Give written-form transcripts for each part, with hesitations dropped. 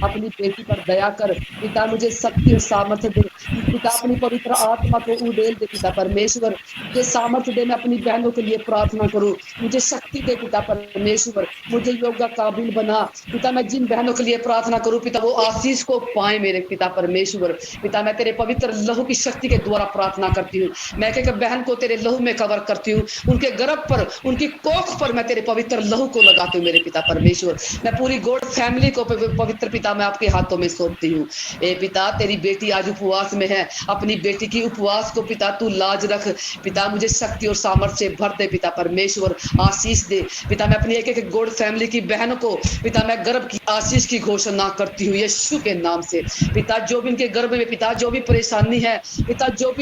अपनी बेटी पर दया कर पिता, मुझे शक्ति और सामर्थ्य दे पिता, अपनी पवित्र आत्मा को उड़ेल दे पिता परमेश्वर, मुझे सामर्थ्य दे, मैं अपनी बहनों के लिए प्रार्थना करूं, मुझे शक्ति दे पिता परमेश्वर, मुझे योगा काबिल बना पिता, मैं जिन बहनों के लिए प्रार्थना करूं पिता वो आशीष को पाए मेरे पिता परमेश्वर। पिता मैं तेरे पवित्र लहू की शक्ति के द्वारा प्रार्थना करती हूँ, मैं एक बहन को तेरे लहू में कवर करती हूँ, उनके गर्भ पर उनकी कोख पर मैं तेरे पवित्र लहू को लगाती हूँ मेरे पिता परमेश्वर। मैं पूरी गॉड फैमिली को पवित्र पिता मैं आपके हाथों में सौंपती हूँ। ए पिता तेरी बेटी आज उपवास में है, अपनी बेटी की उपवास को पिता तू लाज रख पिता, मुझे शक्ति और सामर्थ्य से भर दे पिता परमेश्वर, आशीष दे पिता। मैं अपनी एक एक गॉड फैमिली की बहनों को पिता मैं गर्भ की आशीष की घोषणा करती हूँ यीशु के नाम से। पिता जो भी इनके गर्भ में पिता जो भी परेशानी है पिता, जो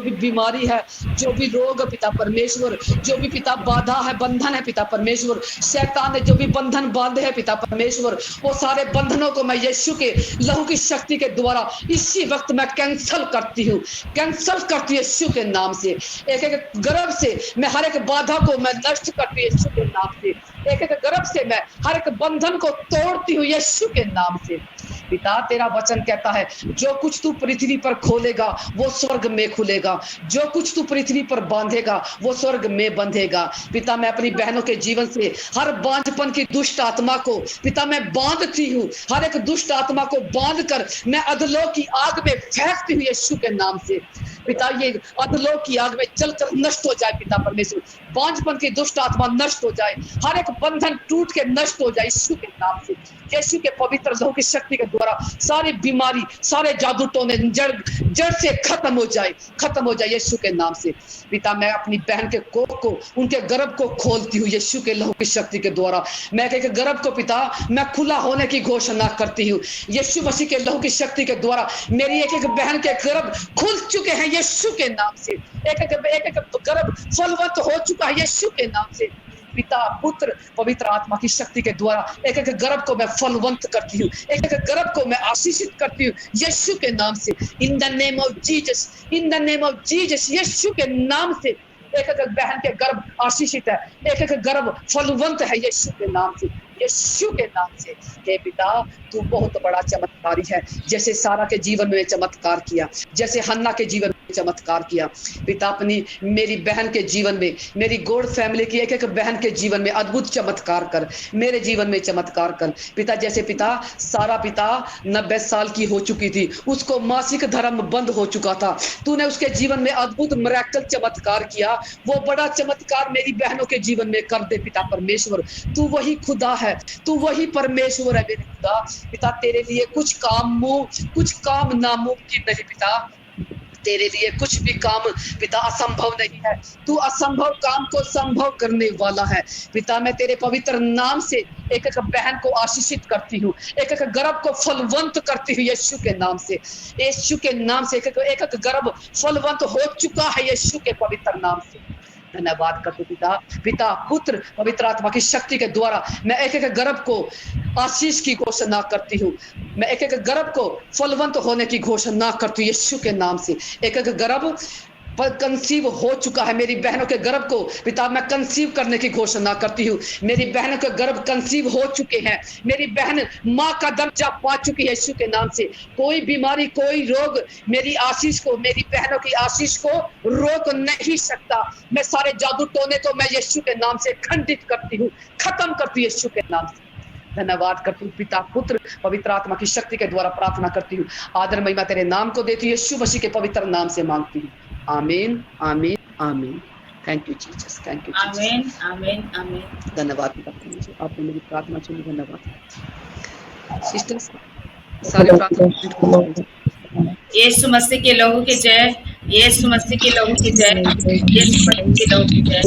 भी बीमारी है, जो भी रोग पिता परमेश्वर, जो भी पिता बाधा है बंधन है पिता परमेश्वर, शैतान ने जो भी बंधन बांधे है पिता परमेश्वर, वो सारे बंधनों को मैं यीशु के लहू की शक्ति के द्वारा इसी वक्त मैं कैंसल करती हूँ, कैंसल करती हूँ यीशु के नाम से। एक एक गर्भ से मैं हर एक बाधा को मैं नष्ट करती हूँ यीशु के नाम से, एक एक गर्भ से मैं हर एक बंधन को तोड़ती हूँ यीशु के नाम से। पिता तेरा वचन कहता है जो कुछ तू पृथ्वी पर खोलेगा वो स्वर्ग में खुलेगा, जो कुछ तू पृथ्वी पर बांधेगा वो स्वर्ग में बंधेगा। पिता मैं अपनी बहनों के जीवन से हर बांझपन की दुष्ट आत्मा को पिता मैं बांधती हूँ, हर एक दुष्ट आत्मा को बांध कर मैं अधलोक की आग में फेंकती हूँ यीशु के नाम से। पिता ये अधलोक की आग में जलकर नष्ट हो जाए पिता परमेश्वर, बांझपन की दुष्ट आत्मा नष्ट हो जाए, हर एक बंधन टूट के नष्ट हो जाए यीशु के नाम से। यीशु के पवित्र लहू की शक्ति के द्वारा सारी बीमारी सारे जादू टोने जड़ से खत्म हो जाए यीशु के नाम से। पिता मैं अपनी बहन के कोख को उनके गर्भ को खोलती हूँ यीशु के लहू की शक्ति के द्वारा, मैं एक गर्भ को पिता मैं खुला होने की घोषणा करती हूँ यीशु मसीह के लहू की शक्ति के द्वारा। मेरी एक एक बहन के गर्भ खुल चुके हैं यीशु के नाम से, एक एक गर्भ फलवंत हो चुका है यीशु के नाम से। पिता पुत्र पवित्र आत्मा की शक्ति के द्वारा एक एक गर्भ को मैं फलवंत करती हूँ, एक एक गर्भ को मैं आशीषित करती हूँ यीशु के नाम से। In the name of Jesus, in the name of Jesus, Yeshu के नाम से एक एक बहन के गर्भ आशीषित है, एक एक गर्भ फलवंत है यीशु के नाम से, यीशु के नाम से। हे पिता तू बहुत बड़ा चमत्कारी है, जैसे सारा के जीवन में चमत्कार किया, जैसे हन्ना के जीवन में चमत्कार किया पिता, अपनी मेरी बहन के जीवन में, मेरी गॉड फैमिली की एक एक बहन के जीवन में अद्भुत चमत्कार कर, मेरे जीवन में चमत्कार कर पिता। जैसे पिता सारा पिता 90 साल की हो चुकी थी, उसको मासिक धर्म बंद हो चुका था, तूने उसके जीवन में अद्भुत मिरेकल चमत्कार किया, वो बड़ा चमत्कार मेरी बहनों के जीवन में कर दे पिता परमेश्वर। तू वही खुदा है, तू वही परमेश्वर है मेरे खुदा। पिता तेरे लिए कुछ काम नामुमकिन नहीं पिता, तेरे लिए कुछ भी काम पिता असंभव नहीं है, तू असंभव काम को संभव करने वाला है पिता। मैं तेरे पवित्र नाम से एक एक बहन को आशीषित करती हूँ, एक एक गर्भ को फलवंत करती हूँ यीशु के नाम से, यीशु के नाम से। एक एक गर्भ फलवंत हो चुका है यीशु के पवित्र नाम से। धन्यवाद करते पिता, पिता पुत्र पवित्र आत्मा की शक्ति के द्वारा मैं एक एक गर्भ को आशीष की घोषणा करती हूँ, मैं एक एक गर्भ को फलवंत होने की घोषणा करती हूँ यीशु के नाम से। एक एक गर्भ पर कंसीव हो चुका है, मेरी बहनों के गर्भ को पिता मैं कंसीव करने की घोषणा करती हूँ, मेरी बहनों के गर्भ कंसीव हो चुके हैं, मेरी बहन माँ का दर्जा पा चुकी है यीशु के नाम से। कोई बीमारी कोई रोग मेरी आशीष को, मेरी बहनों की आशीष को रोक नहीं सकता। मैं सारे जादू टोने को मैं यीशु के नाम से खंडित करती हूँ, खत्म करती हूँ यीशु के नाम से। धन्यवाद करती हूँ पिता पुत्र पवित्र आत्मा की शक्ति के द्वारा प्रार्थना करती हूँ, आदर महिमा तेरे नाम को देती हूँ, यीशु मसीह के पवित्र नाम से मांगती हूँ, आमीन आमीन आमीन। Thank you Jesus, thank you आमीन आमीन आमीन। धन्यवाद पिता, आपने मेरी प्रार्थना सुनी, धन्यवाद। सिस्टर्स सारे प्रार्थना यीशु मसीह के लहू की जय, यीशु मसीह के लहू की जय, यीशु मसीह के लहू की जय।